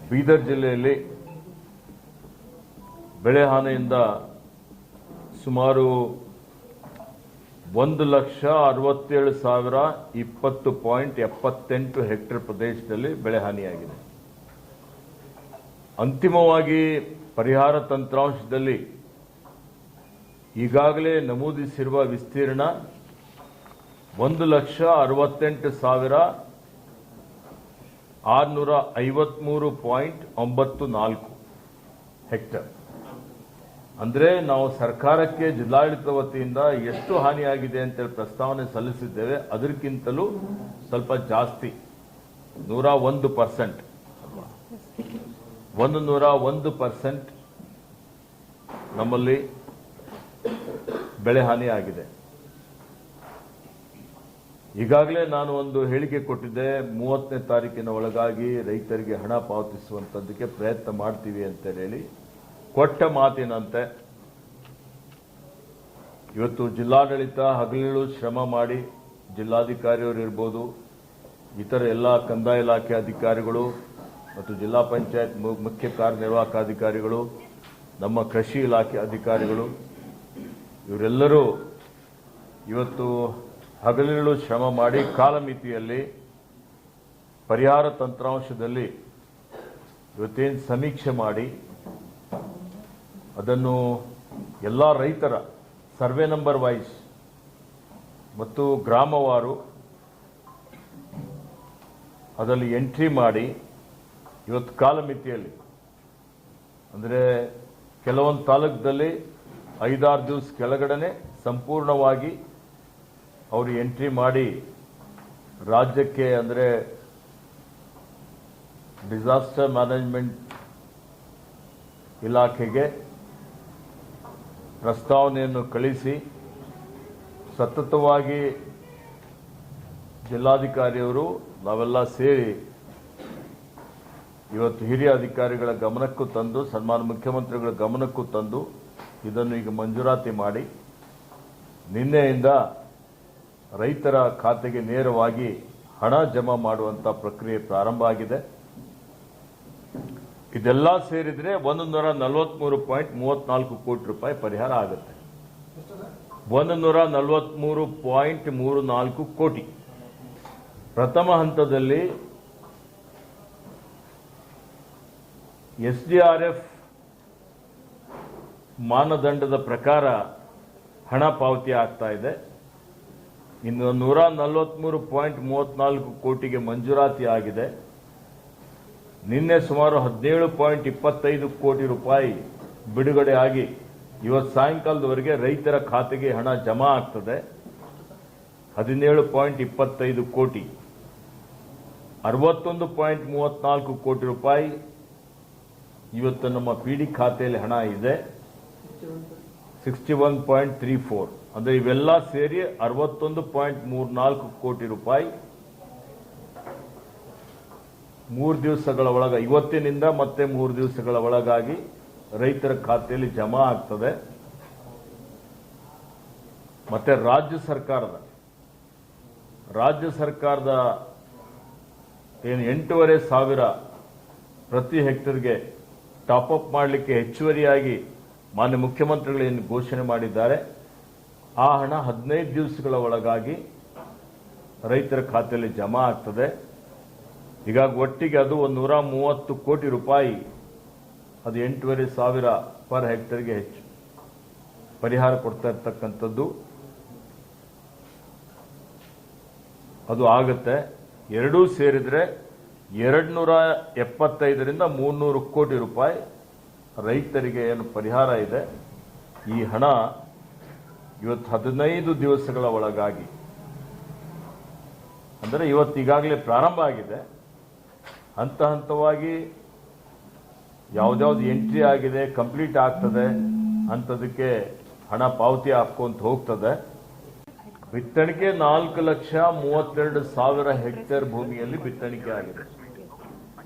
ಬೀದರ್ ಜಿಲ್ಲೆಯಲ್ಲಿ ಬೆಳೆ ಹಾನಿಯಿಂದ ಸುಮಾರು 1,67,020.78 ಹೆಕ್ಟೇರ್ ಪ್ರದೇಶದಲ್ಲಿ ಬೆಳೆ ಹಾನಿಯಾಗಿದೆ. ಅಂತಿಮವಾಗಿ ಪರಿಹಾರ ತಂತ್ರಾಂಶದಲ್ಲಿ ಈಗಾಗಲೇ ನಮೂದಿಸಿರುವ ವಿಸ್ತೀರ್ಣ 1,68,653.94 ಹೆಕ್ಟೇರ್. ಅಂದರೆ ನಾವು ಸರ್ಕಾರಕ್ಕೆ ಜಿಲ್ಲಾಡಳಿತ ವತಿಯಿಂದ ಎಷ್ಟು ಹಾನಿಯಾಗಿದೆ ಅಂತೇಳಿ ಪ್ರಸ್ತಾವನೆ ಸಲ್ಲಿಸಿದ್ದೇವೆ, ಅದಕ್ಕಿಂತಲೂ ಸ್ವಲ್ಪ ಜಾಸ್ತಿ 101%. 101% ನಮ್ಮಲ್ಲಿ ಬೆಳೆ ಹಾನಿಯಾಗಿದೆ. ಈಗಾಗಲೇ ನಾನು ಒಂದು ಹೇಳಿಕೆ ಕೊಟ್ಟಿದ್ದೆ, 30ನೇ ತಾರೀಕಿನ ಒಳಗಾಗಿ ರೈತರಿಗೆ ಹಣ ಪಾವತಿಸುವಂಥದ್ದಕ್ಕೆ ಪ್ರಯತ್ನ ಮಾಡ್ತೀವಿ ಅಂತ ಹೇಳಿ. ಕೊಟ್ಟ ಮಾತಿನಂತೆ ಇವತ್ತು ಜಿಲ್ಲಾಡಳಿತ ಹಗಲಿರುಳು ಶ್ರಮ ಮಾಡಿ, ಜಿಲ್ಲಾಧಿಕಾರಿಯವರು ಇರ್ಬೋದು, ಇತರ ಎಲ್ಲ ಕಂದಾಯ ಇಲಾಖೆ ಅಧಿಕಾರಿಗಳು ಮತ್ತು ಜಿಲ್ಲಾ ಪಂಚಾಯತ್ ಮುಖ್ಯ ಕಾರ್ಯನಿರ್ವಾಹಕ ಅಧಿಕಾರಿಗಳು, ನಮ್ಮ ಕೃಷಿ ಇಲಾಖೆ ಅಧಿಕಾರಿಗಳು, ಇವರೆಲ್ಲರೂ ಇವತ್ತು ಹಗಲಿರುಳು ಶ್ರಮ ಮಾಡಿ ಕಾಲಮಿತಿಯಲ್ಲಿ ಪರಿಹಾರ ತಂತ್ರಾಂಶದಲ್ಲಿ ಇವತ್ತೇನು ಸಮೀಕ್ಷೆ ಮಾಡಿ ಅದನ್ನು ಎಲ್ಲ ರೈತರ ಸರ್ವೆ ನಂಬರ್ ವೈಸ್ ಮತ್ತು ಗ್ರಾಮವಾರು ಅದರಲ್ಲಿ ಎಂಟ್ರಿ ಮಾಡಿ ಇವತ್ತು ಕಾಲಮಿತಿಯಲ್ಲಿ, ಅಂದರೆ ಕೆಲವೊಂದು ತಾಲೂಕದಲ್ಲಿ 5-6 ದಿವಸ ಕೆಳಗಡೆ ಸಂಪೂರ್ಣವಾಗಿ ಅವರು ಎಂಟ್ರಿ ಮಾಡಿ ರಾಜ್ಯಕ್ಕೆ, ಅಂದರೆ ಡಿಸಾಸ್ಟರ್ ಮ್ಯಾನೇಜ್ಮೆಂಟ್ ಇಲಾಖೆಗೆ ಪ್ರಸ್ತಾವನೆಯನ್ನು ಕಳಿಸಿ ಸತತವಾಗಿ ಜಿಲ್ಲಾಧಿಕಾರಿಯವರು ನಾವೆಲ್ಲ ಸೇರಿ ಇವತ್ತು ಹಿರಿಯ ಅಧಿಕಾರಿಗಳ ಗಮನಕ್ಕೂ ತಂದು, ಸನ್ಮಾನ್ಯ ಮುಖ್ಯಮಂತ್ರಿಗಳ ಗಮನಕ್ಕೂ ತಂದು ಇದನ್ನು ಈಗ ಮಂಜೂರಾತಿ ಮಾಡಿ ನಿನ್ನೆಯಿಂದ ರೈತರ ಖಾತೆಗೆ ನೇರವಾಗಿ ಹಣ ಜಮಾ ಮಾಡುವಂಥ ಪ್ರಕ್ರಿಯೆ ಪ್ರಾರಂಭ ಆಗಿದೆ. ಇದೆಲ್ಲ ಸೇರಿದರೆ 143.34 ಕೋಟಿ ರೂಪಾಯಿ ಪರಿಹಾರ ಆಗುತ್ತೆ. 143.34 ಕೋಟಿ. ಪ್ರಥಮ ಹಂತದಲ್ಲಿ SDRF ಮಾನದಂಡದ ಪ್ರಕಾರ ಹಣ ಪಾವತಿ ಆಗ್ತಾ ಇದೆ. ಇನ್ನು 143.34 ಕೋಟಿಗೆ ಮಂಜೂರಾತಿ ಆಗಿದೆ. ನಿನ್ನೆ ಸುಮಾರು 17.25 ಕೋಟಿ ರೂಪಾಯಿ ಬಿಡುಗಡೆ ಆಗಿ ಇವತ್ತು ಸಾಯಂಕಾಲದವರೆಗೆ ರೈತರ ಖಾತೆಗೆ ಹಣ ಜಮಾ ಆಗ್ತದೆ. 17.25 ಕೋಟಿ, 61.34 ಕೋಟಿ ರೂಪಾಯಿ ಇವತ್ತು ನಮ್ಮ PD ಖಾತೆಯಲ್ಲಿ ಹಣ ಇದೆ. 61.34, ಅಂದರೆ ಇವೆಲ್ಲ ಸೇರಿ 61.34 ಕೋಟಿ ರೂಪಾಯಿ 3 ದಿವಸಗಳ ಒಳಗ, ಇವತ್ತಿನಿಂದ ಮತ್ತೆ 3 ದಿವಸಗಳ ಒಳಗಾಗಿ ರೈತರ ಖಾತೆಯಲ್ಲಿ ಜಮಾ ಆಗ್ತದೆ. ಮತ್ತೆ ರಾಜ್ಯ ಸರ್ಕಾರದ ಏನು 8,500 ಪ್ರತಿ ಹೆಕ್ಟರ್ಗೆ ಟಾಪ್ ಅಪ್ ಮಾಡಲಿಕ್ಕೆ ಹೆಚ್ಚುವರಿಯಾಗಿ ಮಾನ್ಯ ಮುಖ್ಯಮಂತ್ರಿಗಳು ಏನು ಘೋಷಣೆ ಮಾಡಿದ್ದಾರೆ, ಆ ಹಣ 15 ದಿವಸಗಳ ಒಳಗಾಗಿ ರೈತರ ಖಾತೆಯಲ್ಲಿ ಜಮಾ ಆಗ್ತದೆ. ಹೀಗಾಗಿ ಒಟ್ಟಿಗೆ ಅದು 130 ಕೋಟಿ ರೂಪಾಯಿ, ಅದು 8,500 ಪರ್ ಹೆಕ್ಟರ್ಗೆ ಹೆಚ್ಚು ಪರಿಹಾರ ಕೊಡ್ತಾ ಇರ್ತಕ್ಕಂಥದ್ದು ಅದು ಆಗುತ್ತೆ. ಎರಡೂ ಸೇರಿದರೆ 275ರಿಂದ 300 ಕೋಟಿ ರೂಪಾಯಿ ರೈತರಿಗೆ ಏನು ಪರಿಹಾರ ಇದೆ. ಈ ಹಣ ಇವತ್ತು 15 ದಿವಸಗಳ ಒಳಗಾಗಿ, ಅಂದರೆ ಇವತ್ತು ಈಗಾಗಲೇ ಪ್ರಾರಂಭ ಆಗಿದೆ. ಹಂತ ಹಂತವಾಗಿ ಯಾವುದ್ಯಾವ್ದು ಎಂಟ್ರಿ ಆಗಿದೆ, ಕಂಪ್ಲೀಟ್ ಆಗ್ತದೆ ಅಂಥದಕ್ಕೆ ಹಣ ಪಾವತಿ ಹಾಕೊಂತ ಹೋಗ್ತದೆ. ಬಿತ್ತಣಿಕೆ 4,32,000 ಹೆಕ್ಟೇರ್ ಭೂಮಿಯಲ್ಲಿ ಬಿತ್ತಣಿಕೆ ಆಗಿದೆ.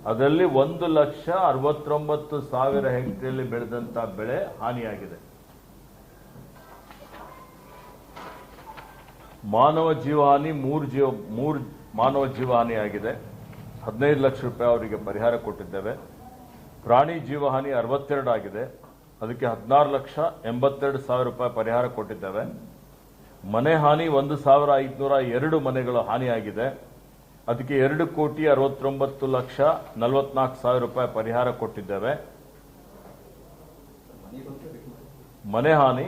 ಅದರಲ್ಲಿ 1,69,000 ಹೆಕ್ಟೇರ್ಲಿ ಬೆಳೆದಂತ ಬೆಳೆ ಹಾನಿಯಾಗಿದೆ. ಮಾನವ ಜೀವಹಾನಿ 3 ಮಾನವ ಜೀವಹಾನಿ ಆಗಿದೆ. 15 ಲಕ್ಷ ರೂಪಾಯಿ ಅವರಿಗೆ ಪರಿಹಾರ ಕೊಟ್ಟಿದ್ದೇವೆ. ಪ್ರಾಣಿ ಜೀವಹಾನಿ 62 ಆಗಿದೆ, ಅದಕ್ಕೆ 16,82,000 ರೂಪಾಯಿ ಪರಿಹಾರ ಕೊಟ್ಟಿದ್ದೇವೆ. ಮನೆ ಹಾನಿ 1,502 ಮನೆಗಳು ಹಾನಿಯಾಗಿದೆ, ಅದಕ್ಕೆ 2,69,44,000 ರೂಪಾಯಿ ಪರಿಹಾರ ಕೊಟ್ಟಿದ್ದೇವೆ. ಮನೆ ಹಾನಿ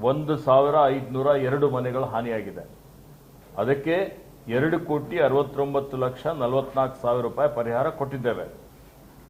1,502 ಮನೆಗಳು ಹಾನಿಯಾಗಿದೆ, ಅದಕ್ಕೆ 2,69,44,000 ರೂಪಾಯಿ ಪರಿಹಾರ ಕೊಟ್ಟಿದ್ದೇವೆ.